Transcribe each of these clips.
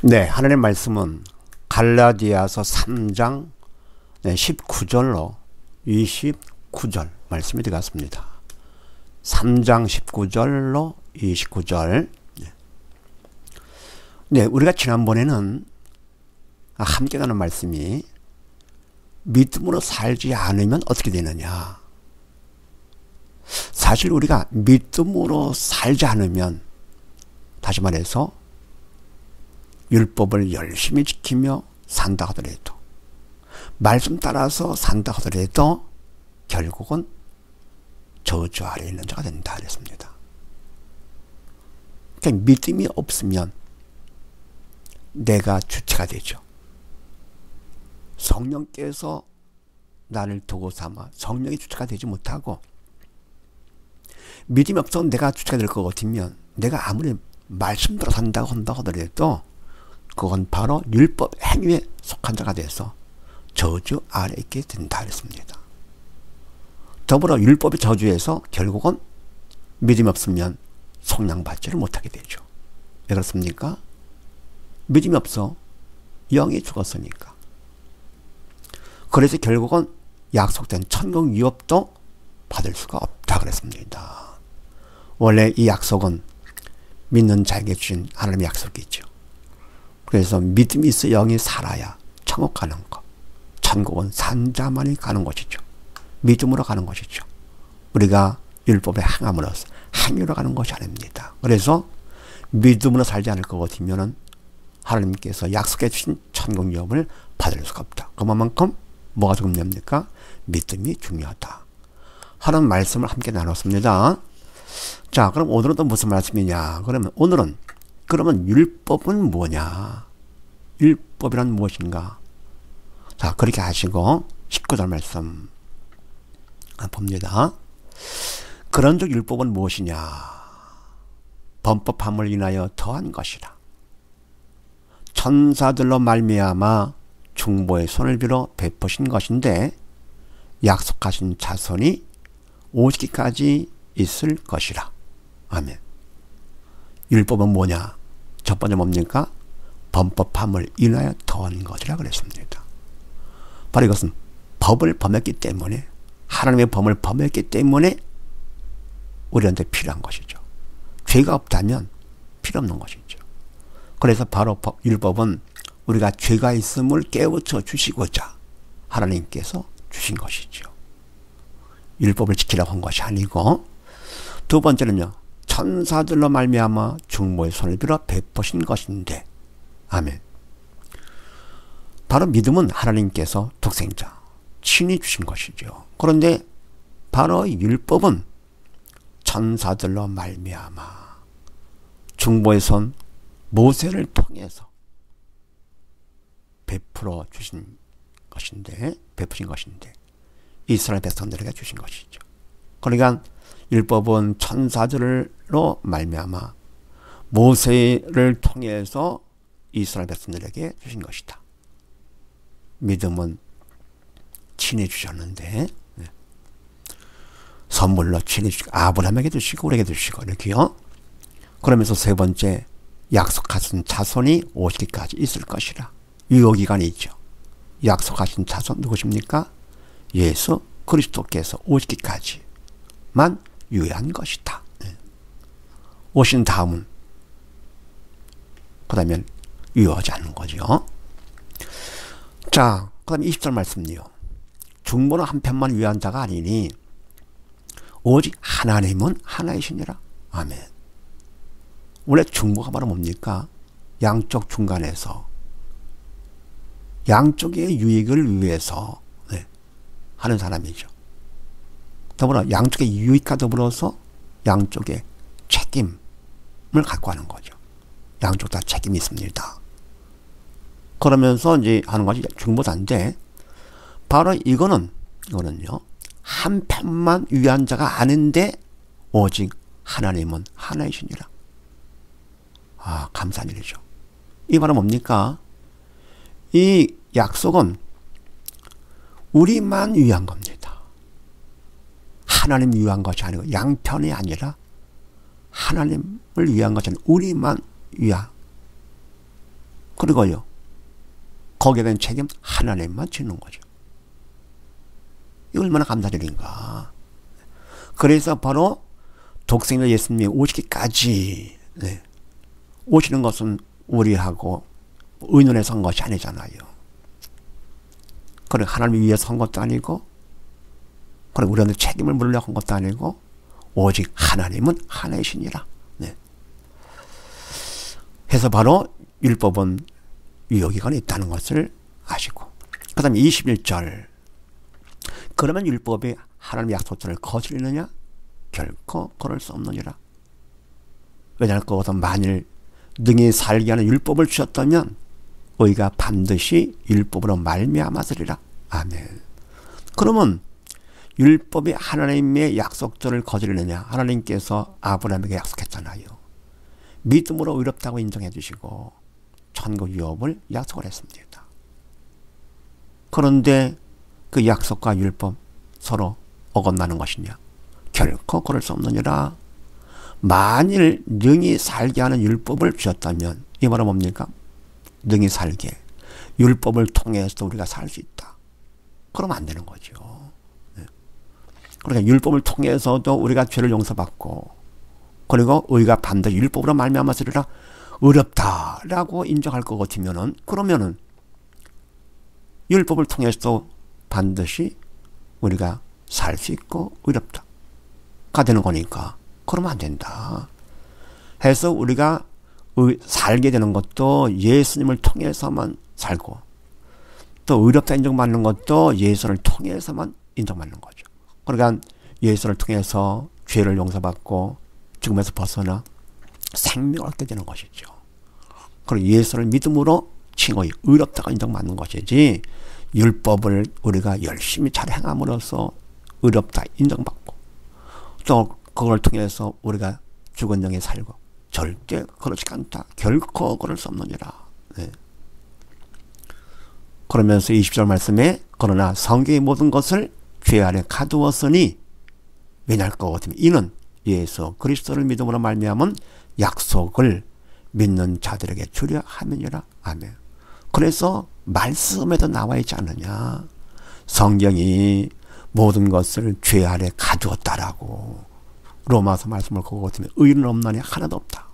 네, 하나님의 말씀은 갈라디아서 3장 19절로 29절 말씀이 들어갔습니다. 3장 19절로 29절. 네, 우리가 지난번에는 함께 나눈 말씀이 믿음으로 살지 않으면 어떻게 되느냐. 사실 우리가 믿음으로 살지 않으면, 다시 말해서 율법을 열심히 지키며 산다 하더라도, 말씀 따라서 산다 하더라도 결국은 저주 아래에 있는 자가 된다 그랬습니다. 그러니까 믿음이 없으면 내가 주체가 되죠. 성령께서 나를 도구 삼아 성령이 주체가 되지 못하고, 믿음이 없어 내가 주체가 될 것 같으면 내가 아무리 말씀대로 산다고 한다 하더라도 그건 바로 율법 행위에 속한 자가 돼서 저주 아래에 있게 된다 그랬습니다. 더불어 율법의 저주에서 결국은 믿음이 없으면 속량받지를 못하게 되죠. 왜 그렇습니까? 믿음이 없어 영이 죽었으니까. 그래서 결국은 약속된 천국 유업도 받을 수가 없다 그랬습니다. 원래 이 약속은 믿는 자에게 주신 하나님의 약속이죠. 그래서 믿음이 있어 영이 살아야 천국 가는 것. 천국은 산 자만이 가는 것이죠. 믿음으로 가는 것이죠. 우리가 율법에 행함으로써 행위로 가는 것이 아닙니다. 그래서 믿음으로 살지 않을 것 같으면 하나님께서 약속해 주신 천국 유업을 받을 수가 없다. 그만큼 뭐가 중요합니까? 믿음이 중요하다. 하는 말씀을 함께 나눴습니다. 자, 그럼 오늘은 또 무슨 말씀이냐? 그러면 율법은 뭐냐? 율법이란 무엇인가? 자, 그렇게 하시고 19절 말씀 봅니다. 그런즉 율법은 무엇이냐? 범법함을 인하여 더한 것이라. 천사들로 말미암아 중보의 손을 빌어 베푸신 것인데 약속하신 자손이 오시기까지 있을 것이라. 아멘. 율법은 뭐냐? 첫 번째 뭡니까? 범법함을 인하여 더한 것이라 그랬습니다. 바로 이것은 법을 범했기 때문에, 하나님의 법을 범했기 때문에 우리한테 필요한 것이죠. 죄가 없다면 필요 없는 것이죠. 그래서 바로 율법은 우리가 죄가 있음을 깨우쳐 주시고자 하나님께서 주신 것이죠. 율법을 지키라고 한 것이 아니고, 두 번째는요, 천사들로 말미암아 중보의 손을 빌어 베푸신 것인데, 아멘. 바로 믿음은 하나님께서 독생자 친히 주신 것이죠. 그런데 바로 율법은 천사들로 말미암아 중보의 손 모세를 통해서 베푸신 것인데 이스라엘 백성들에게 주신 것이죠. 그러니까 율법은 천사들로 말미암아 모세를 통해서 이스라엘 백성들에게 주신 것이다. 믿음은 친히 주셨는데, 선물로 친히 주시고 아브라함에게 주시고 우리에게 주시고 이렇게요. 그러면서 세 번째, 약속하신 자손이 오시기까지 있을 것이라. 유효기간이 있죠. 약속하신 자손 누구십니까? 예수 그리스도께서 오시기까지만 유효한 것이다. 오신 다음은 그 다음에 유효하지 않는 거죠. 자, 그 다음에 20절 말씀이요. 중보는 한편만 위한 자가 아니니 오직 하나님은 하나이시니라. 아멘. 원래 중보가 바로 뭡니까? 양쪽 중간에서 양쪽의 유익을 위해서 하는 사람이죠. 더불어 양쪽의 유익과 더불어서 양쪽의 책임을 갖고 하는 거죠. 양쪽 다 책임이 있습니다. 그러면서 이제 하는 것이 중보자인데, 바로 이거는요, 한편만 위한 자가 아닌데 오직 하나님은 하나이시니라. 아, 감사한 일이죠. 이 말은 뭡니까? 이 약속은 우리만 위한 겁니다. 하나님 위한 것이 아니고 양편이 아니라 하나님을 위한 것은 우리만 위한 그리고요, 거기에 대한 책임 하나님만 지는 거죠. 이 얼마나 감사할 일인가. 그래서 바로 독생자 예수님이 오시기까지, 네, 오시는 것은 우리하고 의논해서 한 것이 아니잖아요. 그리고 하나님을 위해서 한 것도 아니고, 그리고 우리한테 책임을 물으려고 한 것도 아니고, 오직 하나님은 하나이시니라. 네. 해서 바로 율법은 유효기간이 있다는 것을 아시고, 그 다음에 21절. 그러면 율법이 하나님의 약속들을 거스르느냐? 결코 그럴 수 없느니라. 왜냐하면 그것은 만일 능히 살게 하는 율법을 주셨다면 우리가 반드시 율법으로 말미암았으리라. 아멘. 그러면 율법이 하나님의 약속들을 거스르느냐? 하나님께서 아브라함에게 약속했잖아요. 믿음으로 의롭다고 인정해 주시고 천국 유업을 약속을 했습니다. 그런데 그 약속과 율법 서로 어긋나는 것이냐? 결코 그럴 수 없느니라. 만일 능히 살게 하는 율법을 주셨다면, 이 말은 뭡니까? 능히 살게, 율법을 통해서 우리가 살 수 있다. 그러면 안 되는 거죠. 네. 그러니까 율법을 통해서도 우리가 죄를 용서받고, 그리고 우리가 반드시 율법으로 말미암았으리라. 어렵다라고 인정할 것 같으면은, 그러면은 율법을 통해서 반드시 우리가 살 수 있고 의롭다가 되는 거니까 그러면 안 된다. 해서 우리가 살게 되는 것도 예수님을 통해서만 살고, 또 의롭다 인정받는 것도 예수를 통해서만 인정받는 거죠. 그러니까 예수를 통해서 죄를 용서받고 죽음에서 벗어나 생명을 얻게 되는 것이죠. 그리고 예수를 믿음으로 칭의 의롭다가 인정받는 것이지, 율법을 우리가 열심히 잘 행함으로써 의롭다 인정받고 또 그걸 통해서 우리가 죽은 영에 살고, 절대 그렇지 않다. 결코 그럴 수 없느니라. 네. 그러면서 20절 말씀에 그러나 성경의 모든 것을 죄 아래 가두었으니 왜냐할 것 같으면 이는 예수 그리스도를 믿음으로 말미암은 약속을 믿는 자들에게 주려 함이니라. 아멘. 그래서 말씀에도 나와 있지 않느냐. 성경이 모든 것을 죄 아래 가두었다라고. 로마서 말씀을 보고 같으면 의인은 없나니 하나도 없다.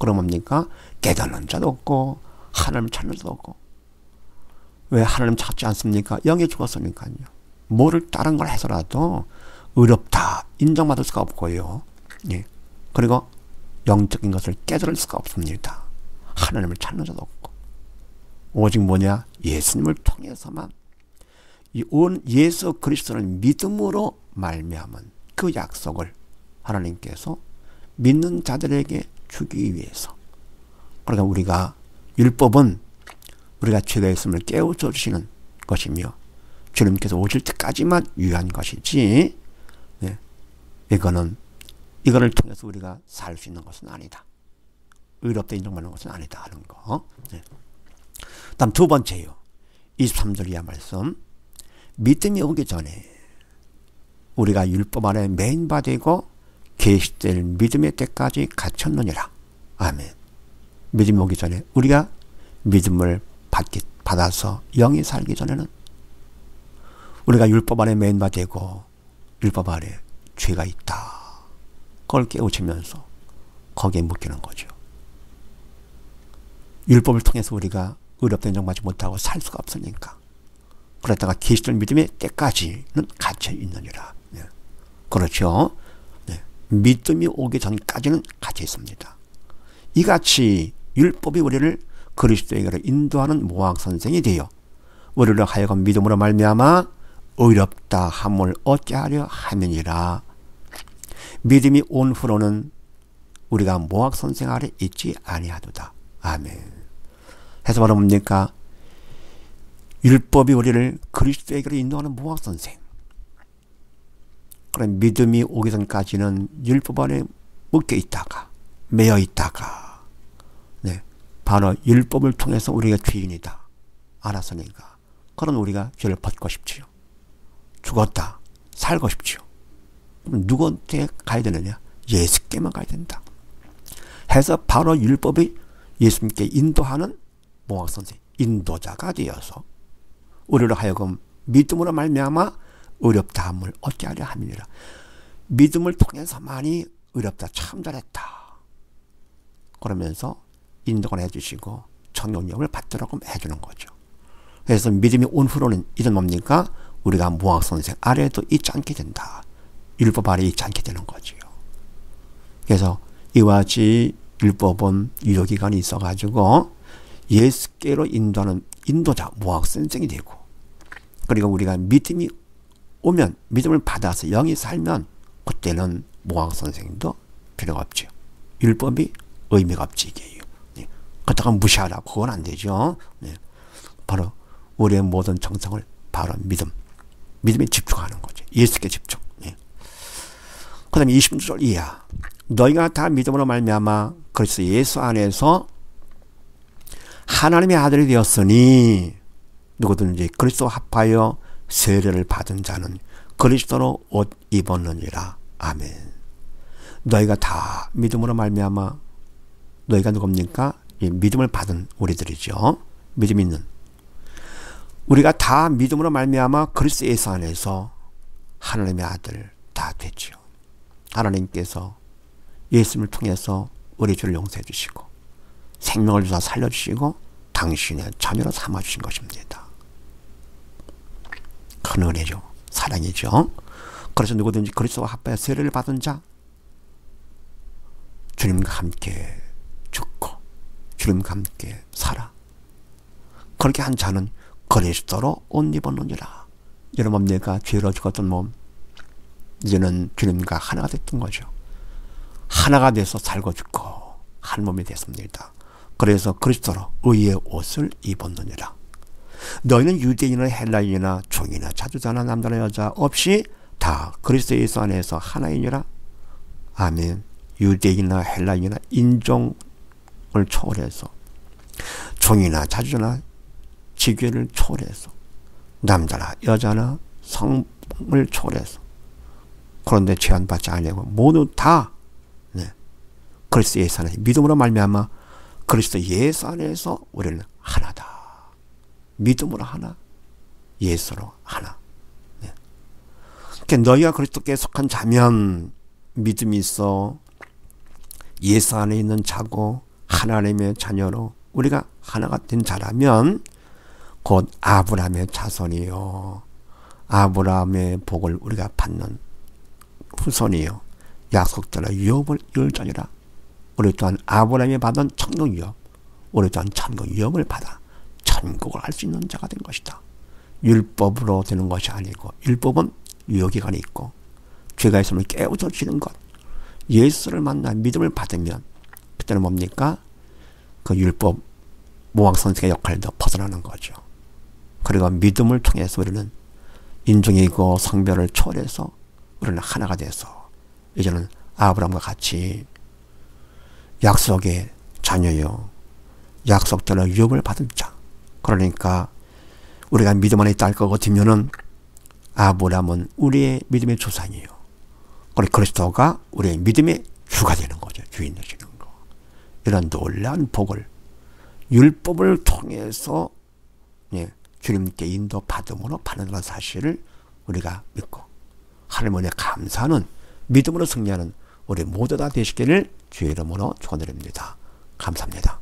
그럼 뭡니까? 깨닫는 자도 없고 하나님 찾는 자도 없고. 왜 하나님 찾지 않습니까? 영이 죽었으니까요. 뭐를 다른 걸 해서라도 의롭다 인정받을 수가 없고요. 예. 그리고 영적인 것을 깨달을 수가 없습니다. 하나님을 찾는 자도 없고. 오직 뭐냐? 예수님을 통해서만, 이 온 예수 그리스도를 믿음으로 말미암은 그 약속을 하나님께서 믿는 자들에게 주기 위해서. 그러니까 우리가 율법은 우리가 죄가 있음을 깨우쳐 주시는 것이며 주님께서 오실 때까지만 유효한 것이지, 네, 이거를 통해서 우리가 살 수 있는 것은 아니다. 의롭다 인정받는 것은 아니다 하는 거. 네. 다음 두 번째요. 23절 이하 말씀. 믿음이 오기 전에 우리가 율법 안에 매인바되고 계시될 믿음의 때까지 갇혔느니라. 아멘. 믿음이 오기 전에 우리가 믿음을 받아서 영이 살기 전에는 우리가 율법 안에 매인바되고 율법 안에 죄가 있다. 그걸 깨우치면서 거기에 묶이는 거죠. 율법을 통해서 우리가 의롭다 인정받지 못하고 살 수가 없으니까. 그랬다가 계시될 믿음의 때까지는 갇혀 있느니라. 네. 그렇죠. 네. 믿음이 오기 전까지는 갇혀 있습니다. 이같이 율법이 우리를 그리스도에게로 인도하는 모학 선생이 되어 우리를 하여금 믿음으로 말미암아 의롭다 함을 얻게 하려 함이니라. 믿음이 온 후로는 우리가 모학 선생 아래 있지 아니하도다. 아멘. 해서 바로 뭡니까? 율법이 우리를 그리스도에게로 인도하는 모학 선생. 그럼 믿음이 오기 전까지는 율법 안에 묶여 있다가, 매여 있다가, 네, 바로 율법을 통해서 우리가 죄인이다 알았으니까, 그럼 우리가 죄를 벗고 싶지요. 죽었다 살고 싶지요. 그럼 누구한테 가야 되느냐? 예수께만 가야 된다. 해서 바로 율법이 예수님께 인도하는 모학 선생 인도자가 되어서 우리로 하여금 믿음으로 말미암아 의롭다함을 얻게 하려 함이니라. 믿음을 통해서만이 의롭다 참 잘했다 그러면서 인도를 해주시고 청용력을 받도록 해주는 거죠. 그래서 믿음이 온 후로는 이런 뭡니까? 우리가 모학 선생 아래에도 있지 않게 된다. 율법 아래에 있지 않게 되는 거지요. 그래서 이와 같이 율법은 유효기간이 있어가지고 예수께로 인도하는 인도자 모학 선생이 되고, 그리고 우리가 믿음이 오면 믿음을 받아서 영이 살면 그때는 모학 선생도 필요가 없죠. 율법이 의미가 없지 이게요. 네. 그렇다고 무시하라 그건 안 되죠. 네. 바로 우리의 모든 정성을 바로 믿음에 집중하는 거죠. 예수께 집중. 네. 그 다음에 26절 이하 너희가 다 믿음으로 말미암아 그리스도 예수 안에서 하나님의 아들이 되었으니 누구든지 그리스도와 합하여 세례를 받은 자는 그리스도로 옷 입었느니라. 아멘. 너희가 다 믿음으로 말미암아, 너희가 누굽니까? 믿음을 받은 우리들이죠. 믿음 있는 우리가 다 믿음으로 말미암아 그리스도 예수 안에서 하나님의 아들 다 됐죠. 하나님께서 예수님을 통해서 우리 죄를 용서해 주시고 생명을 주사 살려주시고 당신의 자녀로 삼아주신 것입니다. 큰 은혜죠. 사랑이죠. 그래서 누구든지 그리스도와 합하여 세례를 받은 자 주님과 함께 죽고 주님과 함께 살아. 그렇게 한 자는 그리스도로 옷 입었느니라. 여러분 내가 죄로 죽었던 몸 이제는 주님과 하나가 됐던 거죠. 하나가 돼서 살고 죽고 한 몸이 됐습니다. 그래서 그리스도로 의의 옷을 입었느니라. 너희는 유대인이나 헬라인이나 종이나 자주자나 남자나 여자 없이 다 그리스도 예수 안에서 하나이니라. 아멘. 유대인이나 헬라인이나 인종을 초월해서 종이나 자주자나 지교를 초월해서 남자나 여자나 성을 초월해서 그런데 제한받지 아니하고 모두 다 그리스도 예수 안에서 믿음으로 말미암아 그리스도 예수 안에서 우리는 하나다. 믿음으로 하나, 예수로 하나. 네. 그러니까 너희가 그리스도께 속한 자면 믿음이 있어 예수 안에 있는 자고 하나님의 자녀로 우리가 하나가 된 자라면 곧 아브라함의 자손이요 아브라함의 복을 우리가 받는 후손이요 약속대로 유업을 이을 자니라. 우리 또한 아브라함이 받은 천국 유업, 우리 또한 천국 유업을 받아 천국을 할 수 있는 자가 된 것이다. 율법으로 되는 것이 아니고 율법은 유효기간이 있고 죄가 있으면 깨우쳐지는 것. 예수를 만나 믿음을 받으면 그때는 뭡니까? 그 율법 모학 선생의 역할도 벗어나는 거죠. 그리고 믿음을 통해서 우리는 인종이고 성별을 초월해서 우리는 하나가 돼서 이제는 아브라함과 같이 약속의 자녀요 약속대로 유업을 받은 자. 그러니까 우리가 믿음 안에 있다 할 것 같으면은 아브라함은 우리의 믿음의 조상이에요. 그리고 그리스도가 우리의 믿음의 주가 되는 거죠. 주인 되시는 거. 이런 놀라운 복을 율법을 통해서 주님께 인도받음으로 받는 사실을 우리가 믿고 하나님의 감사하는 믿음으로 승리하는 우리 모두 다 되시기를 주의 이름으로 축원드립니다. 감사합니다.